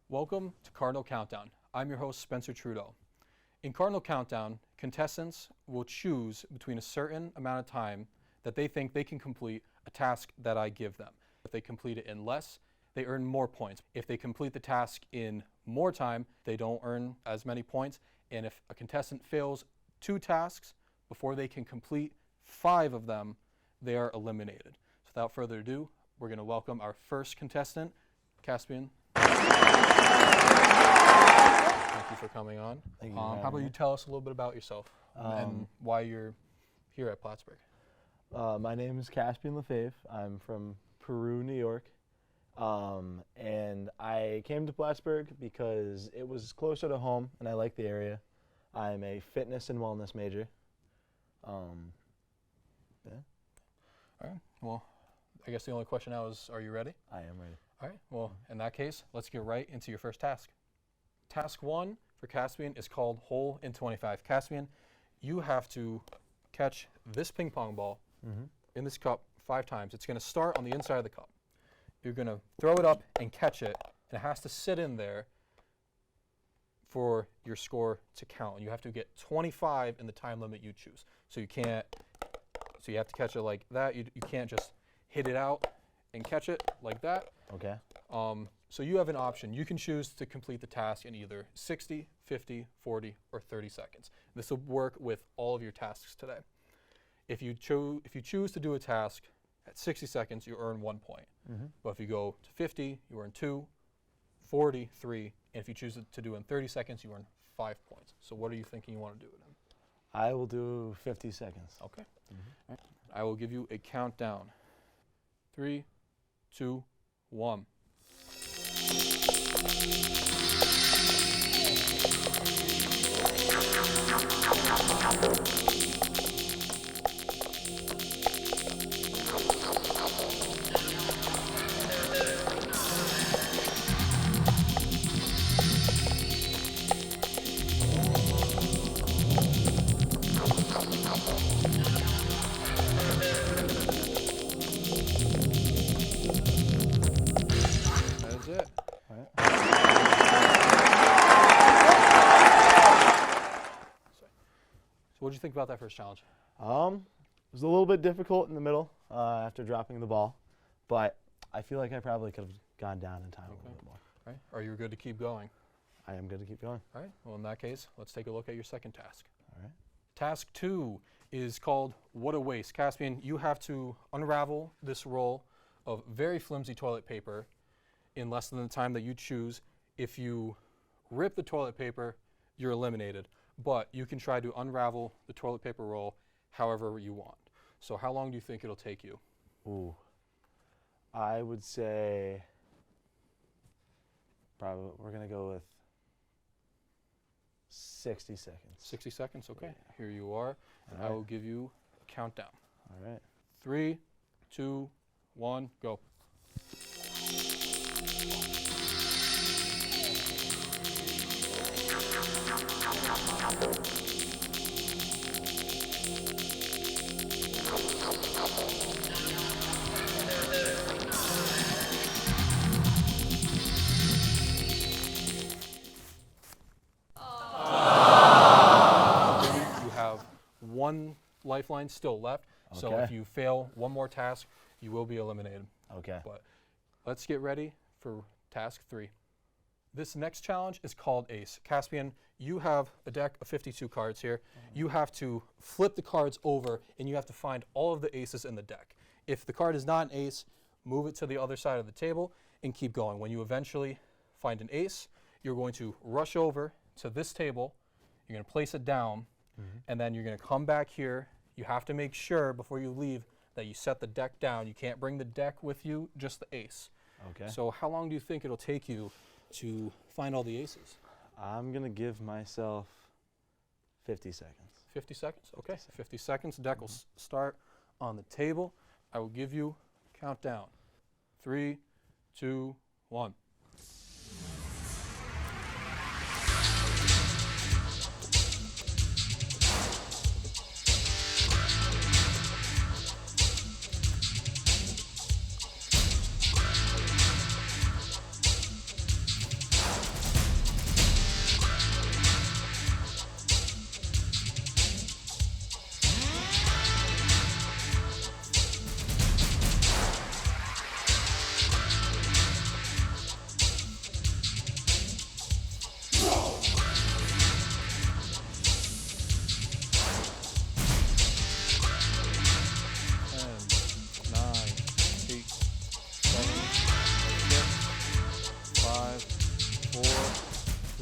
Welcome to Cardinal Countdown. I'm your host, Spencer Trudeau. In Cardinal Countdown, contestants will choose between a certain amount of time that they think they can complete a task that I give them. If they complete it in less, they earn more points. If they complete the task in more time, they don't earn as many points. And if a contestant fails 2 tasks before they can complete 5 of them, they are eliminated. So without further ado, we're going to welcome our first contestant, Caspian. Thank you for coming on. Thank you. How about you tell us a little bit about yourself and why you're here at Plattsburgh? My name is Caspian Lefebvre. I'm from Peru, New York. And I came to Plattsburgh because it was closer to home and I like the area. I'm a fitness and wellness major. Yeah. All right. Well, I guess the only question now is, are you ready? I am ready. All right. Well, in that case, let's get right into your first task. Task 1 for Caspian is called Hole in 25. Caspian, you have to catch this ping pong ball in this cup 5 times. It's going to start on the inside of the cup. You're going to throw it up and catch it, and it has to sit in there for your score to count. You have to get 25 in the time limit you choose. So you have to catch it like that. You can't just hit it out and catch it like that. Okay. So you have an option. You can choose to complete the task in either 60, 50, 40, or 30 seconds. This will work with all of your tasks today. If you choose to do a task at 60 seconds, you earn 1 point. But if you go to 50, you earn 2, 40, 3, and if you choose to do it in 30 seconds, you earn 5 points. So what are you thinking you want to do it in? I will do 50 seconds. Okay. Right. I will give you a countdown. 3, 2, 1. That's it. All right. So what did you think about that first challenge? It was a little bit difficult in the middle after dropping the ball, but I feel like I probably could have gone down in time a little bit more. Right. Are you good to keep going? I am good to keep going. All right. Well, in that case, let's take a look at your second task. All right. Task 2 is called What a Waste. Caspian, you have to unravel this roll of very flimsy toilet paper in less than the time that you choose. If you rip the toilet paper, you're eliminated. But you can try to unravel the toilet paper roll however you want. So how long do you think it'll take you? Ooh. I would say probably we're going to go with 60 seconds. 60 seconds? Okay. Yeah. Here you are. And All I right. will give you a countdown. All right. 3, 2, 1, go. You have 1 lifeline still left, so Okay. if you fail 1 more task, you will be eliminated. Okay. But let's get ready for task 3. This next challenge is called Ace. Caspian, you have a deck of 52 cards here. You have to flip the cards over, and you have to find all of the aces in the deck. If the card is not an ace, move it to the other side of the table and keep going. When you eventually find an ace, you're going to rush over to this table. You're going to place it down, and then you're going to come back here. You have to make sure before you leave that you set the deck down. You can't bring the deck with you, just the ace. Okay. So how long do you think it'll take you to find all the aces? I'm going to give myself 50 seconds. 50 seconds? Okay, 50 seconds. Deck will start on the table. I will give you a countdown. 3, 2, 1.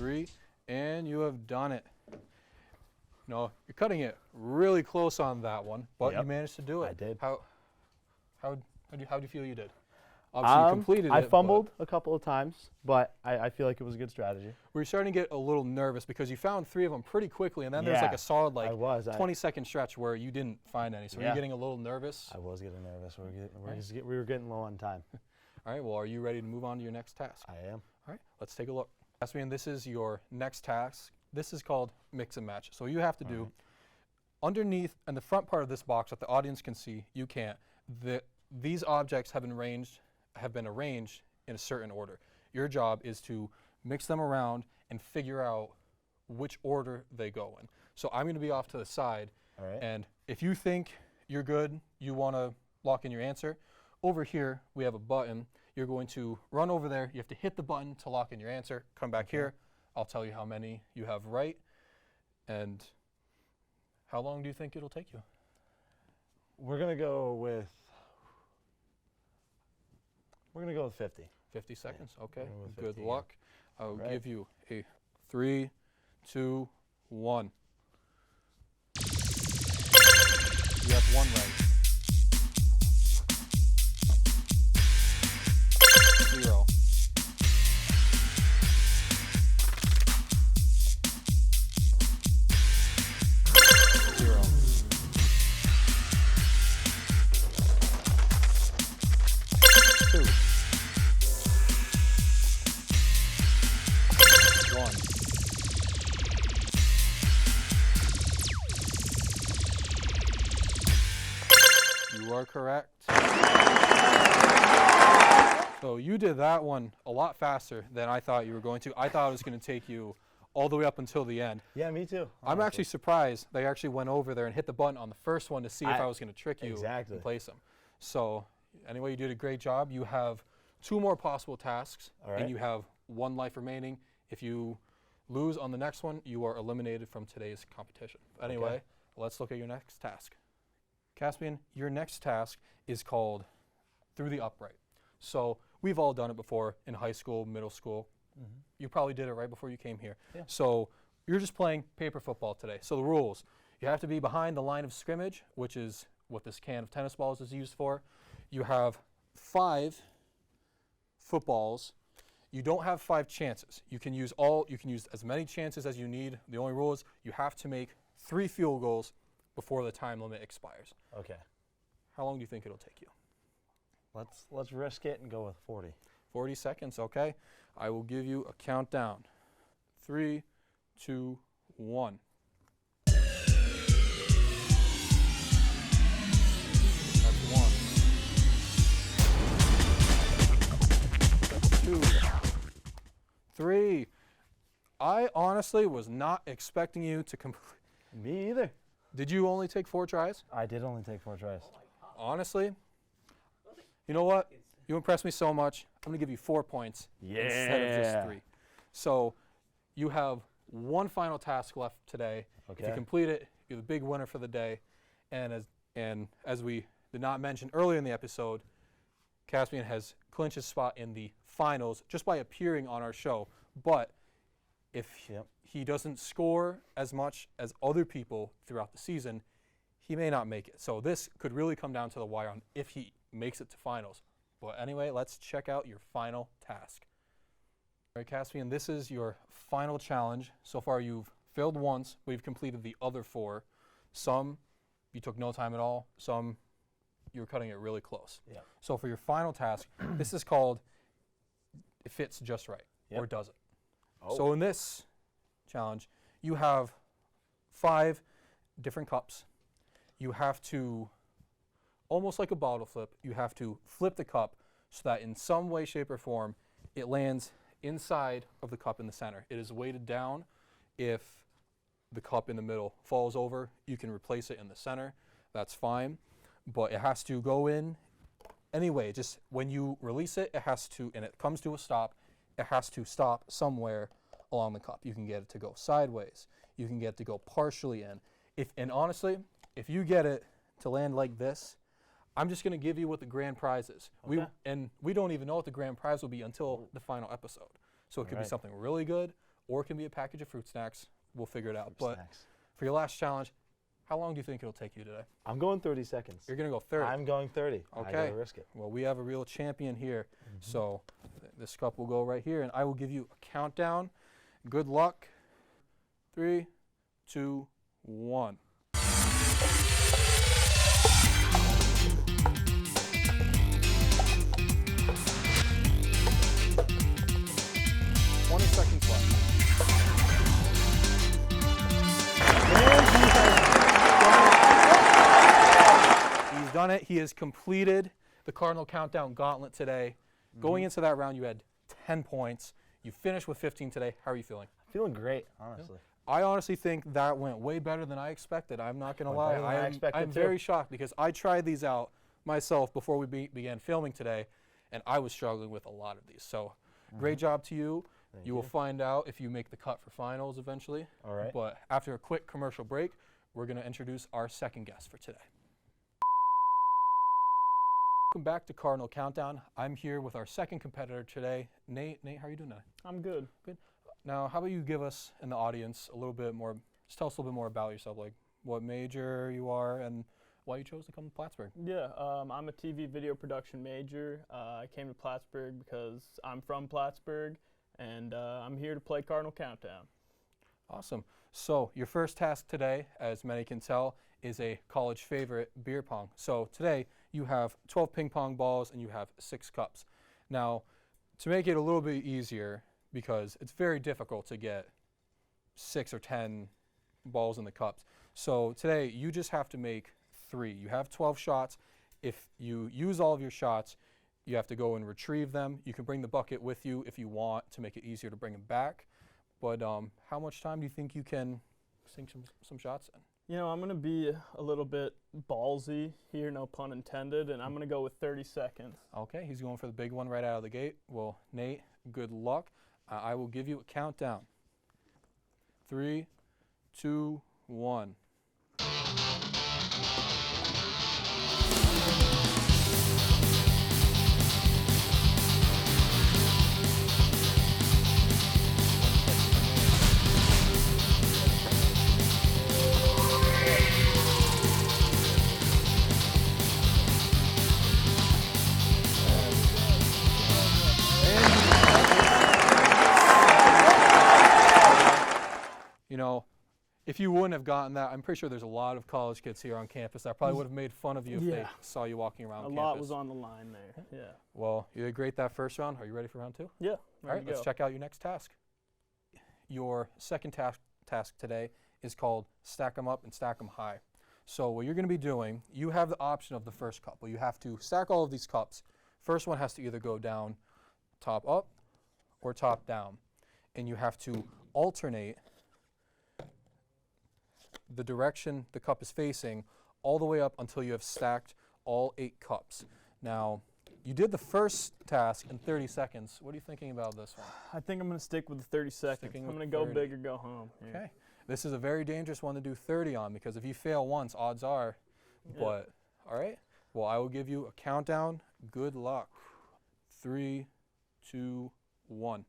3, and you have done it. No, you're cutting it really close on that one, but you managed to do it. I did. How do you feel you did? Obviously, you completed it. I fumbled a couple of times, but I feel like it was a good strategy. Were you starting to get a little nervous because you found 3 of them pretty quickly, and then there's like a solid 20-second stretch where you didn't find any. So were you getting a little nervous? I was getting nervous. We were getting low on time. All right, well, are you ready to move on to your next task? I am. All right, let's take a look. Caspian, this is your next task. This is called mix and match. So you have to do underneath and the front part of this box that the audience can see, you can't. These objects have been arranged in a certain order. Your job is to mix them around and figure out which order they go in. So I'm going to be off to the side, and if you think you're good, you want to lock in your answer, over here we have a button. You're going to run over there. You have to hit the button to lock in your answer. Come back here. I'll tell you how many you have right, and how long do you think it'll take you? We're going to go with 50. 50 seconds, okay. Good luck. I'll give you a 3, 2, 1. You have 1 right. 0. 0. 2. 1. You are correct. So you did that one a lot faster than I thought you were going to. I thought it was going to take you all the way up until the end. Yeah, me too. I'm actually surprised they actually went over there and hit the button on the first one to see if I was going to trick you and place them. So anyway, you did a great job. You have 2 more possible tasks, and you have 1 life remaining. If you lose on the next one, you are eliminated from today's competition. Anyway, let's look at your next task. Caspian, your next task is called Through the Upright. So we've all done it before in high school, middle school. You probably did it right before you came here. Yeah. So you're just playing paper football today. So the rules, you have to be behind the line of scrimmage, which is what this can of tennis balls is used for. You have 5 footballs. You don't have 5 chances. You can use as many chances as you need. The only rule is you have to make 3 field goals before the time limit expires. Okay. How long do you think it'll take you? Let's risk it and go with 40. 40 seconds, okay. I will give you a countdown. 3, 2, 1. That's 1. That's 2. 3. I honestly was not expecting you to complete. Me either. Did you only take 4 tries? I did only take 4 tries. Honestly, you know what? You impressed me so much. I'm going to give you 4 points instead of just 3. So you have 1 final task left today. Okay. If you complete it, you're the big winner for the day. And as we did not mention earlier in the episode, Caspian has clinched his spot in the finals just by appearing on our show. But if he doesn't score as much as other people throughout the season, he may not make it. So this could really come down to the wire on if he makes it to finals. But anyway, let's check out your final task. All right, Caspian, this is your final challenge. So far you've failed once, but you've completed the other 4. Some you took no time at all. Some you were cutting it really close. Yeah. So for your final task, this is called It Fits Just Right, or Does It? Oh. So in this challenge, you have 5 different cups. You have to, almost like a bottle flip, you have to flip the cup so that in some way, shape, or form, it lands inside of the cup in the center. It is weighted down. If the cup in the middle falls over, you can replace it in the center. That's fine. But it has to go in anyway. Just when you release it, it has to, and it comes to a stop, it has to stop somewhere along the cup. You can get it to go sideways. You can get it to go partially in. And honestly, if you get it to land like this, I'm just going to give you what the grand prize is. Okay. We don't even know what the grand prize will be until the final episode. So it could be something really good, or it can be a package of fruit snacks. We'll figure it out. But Snacks. for your last challenge, how long do you think it'll take you today? I'm going 30 seconds. You're going to go 30. I'm going 30. I Okay. gotta risk it. Well, we have a real champion here. So this cup will go right here, and I will give you a countdown. Good luck. 3, 2, 1. Seconds left. He's done it. He has completed the Cardinal Countdown gauntlet today. Going into that round, you had 10 points. You finished with 15 today. How are you feeling? Feeling great, honestly. I honestly think that went way better than I expected. I'm not going to lie. better than I expected, I'm too. very shocked because I tried these out myself before we began filming today, and I was struggling with a lot of these. So great job to you. Thank You will find out if you make the cut for finals eventually. All right. But after a quick commercial break, we're going to introduce our second guest for today. Welcome back to Cardinal Countdown. I'm here with our second competitor today, Nate. Nate, how are you doing today? I'm good. Good. Now, how about you give us in the audience a little bit more, just tell us a little bit more about yourself, like what major you are and why you chose to come to Plattsburgh. Yeah, I'm a TV video production major. I came to Plattsburgh because I'm from Plattsburgh, and I'm here to play Cardinal Countdown. Awesome. So your first task today, as many can tell, is a college favorite, beer pong. So today you have 12 ping pong balls and you have 6 cups. Now, to make it a little bit easier, because it's very difficult to get 6 or 10 balls in the cups. So today you just have to make 3. You have 12 shots. If you use all of your shots, you have to go and retrieve them. You can bring the bucket with you if you want to make it easier to bring them back. But how much time do you think you can sink some shots in? You know, I'm going to be a little bit ballsy here, no pun intended, and I'm going to go with 30 seconds. Okay, he's going for the big one right out of the gate. Well, Nate, good luck. I will give you a countdown. 3, 2, 1. You know, if you wouldn't have gotten that, I'm pretty sure there's a lot of college kids here on campus that probably would have made fun of you if they Yeah. saw you walking around A campus. lot was on the line there. Yeah. Well, you did great that first round. Are you ready for round 2? Yeah. All right, let's check out your next task. Your second task today is called Stack 'em Up and Stack 'em High. So what you're going to be doing, you have the option of the first cup. Well, you have to stack all of these cups. First one has to either go down top up or top down. And you have to alternate the direction the cup is facing all the way up until you have stacked all 8 cups. Now, you did the first task in 30 seconds. What are you thinking about this one? I think I'm going to stick with the 30 seconds. Sticking I'm with going to go 30. big or go home. Yeah. Okay. This is a very dangerous one to do 30 on because if you fail once, odds are. Yeah. But, all right. Well, I will give you a countdown. Good luck. 3, 2, 1.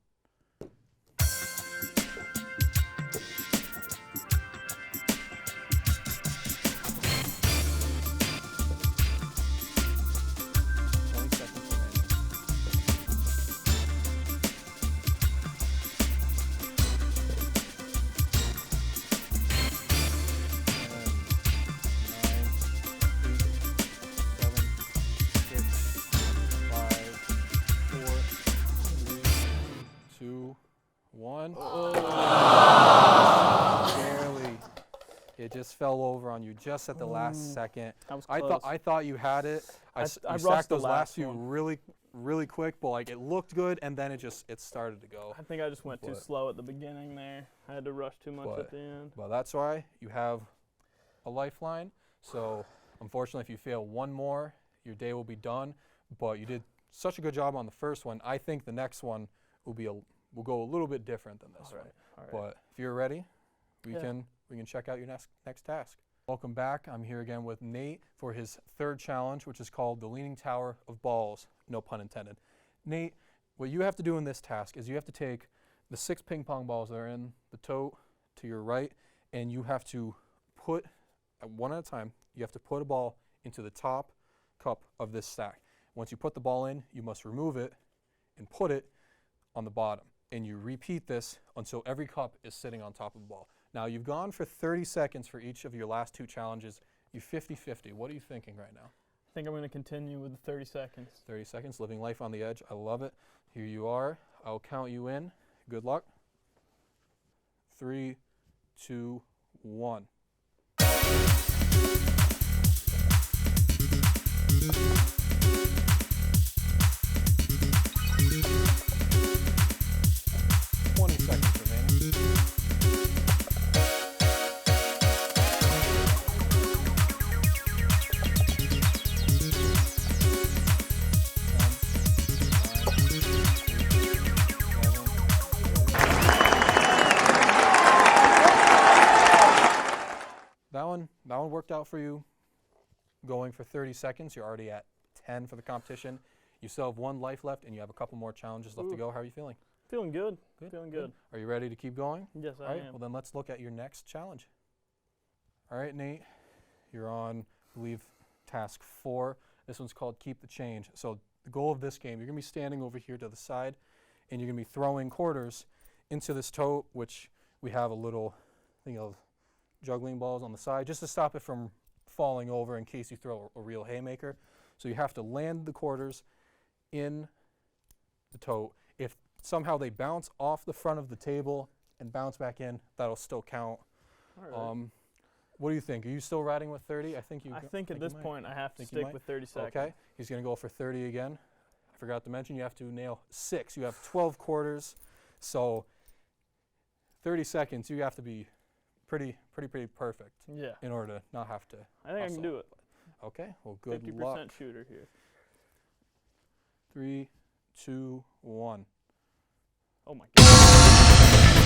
Barely. It just fell over on you just at the last second. That was close. I thought you had it. I You rushed stacked the those last last few one. really quick, but like it looked good, and then it started to go. I think I just went too But- slow at the beginning there. I had to rush too much But- at the end. Well, that's why you have a lifeline. So unfortunately, if you fail one more, your day will be done. But you did such a good job on the first one. I think the next one will go a little bit different than this one. All right. But if you're ready, we Yeah. can check out your next task. Welcome back. I'm here again with Nate for his third challenge, which is called the Leaning Tower of Balls, no pun intended. Nate, what you have to do in this task is you have to take the 6 ping pong balls that are in the tote to your right, and you have to put, one at a time, you have to put a ball into the top cup of this stack. Once you put the ball in, you must remove it and put it on the bottom. And you repeat this until every cup is sitting on top of the ball. Now, you've gone for 30 seconds for each of your last 2 challenges. You're 50-50. What are you thinking right now? I think I'm going to continue with the 30 seconds. 30 seconds, living life on the edge. I love it. Here you are. I'll count you in. Good luck. 3, 2, 1. That one worked out for you. Going for 30 seconds, you're already at 10 for the competition. You still have 1 life left, and you have a couple more challenges left to go. How are you feeling? Feeling good. Feeling good. Are you ready to keep going? Yes, All I right, am. well then let's look at your next challenge. All right, Nate, you're on, I believe, task 4. This one's called Keep the Change. So the goal of this game, you're going to be standing over here to the side, and you're going to be throwing quarters into this tote, which we have a little thing of juggling balls on the side, just to stop it from falling over in case you throw a real haymaker. So you have to land the quarters in the tote. If somehow they bounce off the front of the table and bounce back in, that'll still count. All right. What do you think? Are you still riding with 30? I think at this point I have to Think you stick might? with 30 seconds. Okay, he's going to go for 30 again. I forgot to mention you have to nail 6. You have 12 quarters, so 30 seconds. You have to be pretty perfect Yeah. in order to not have to. I think I can do it. Okay, well, good 50% luck. shooter here. 3, 2, 1. Oh my God.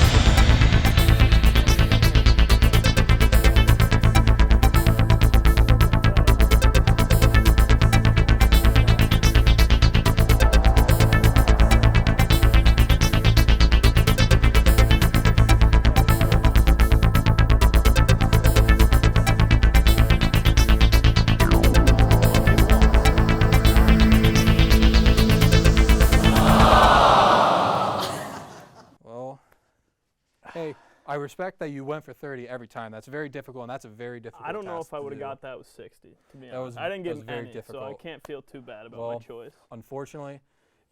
Hey, I respect that you went for 30 every time. That's very difficult, and that's a very difficult I don't know task if I to would have do. got that with 60, to be That honest. was- I didn't that get was very any, so I difficult. can't feel too bad about Well, my choice. Unfortunately,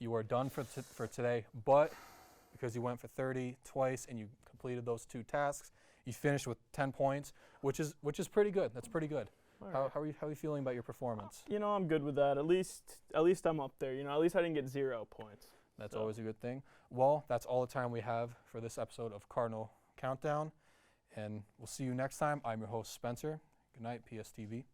you are done for today, but because you went for 30 twice and you completed those 2 tasks, you finished with 10 points, which is pretty good. That's pretty good. All How right. are you feeling about your performance? You know, I'm good with that. At least I'm up there. You know, at least I didn't get 0 points. That's So- always a good thing. Well, that's all the time we have for this episode of Cardinal Countdown, and we'll see you next time. I'm your host, Spencer. Good night, PSTV.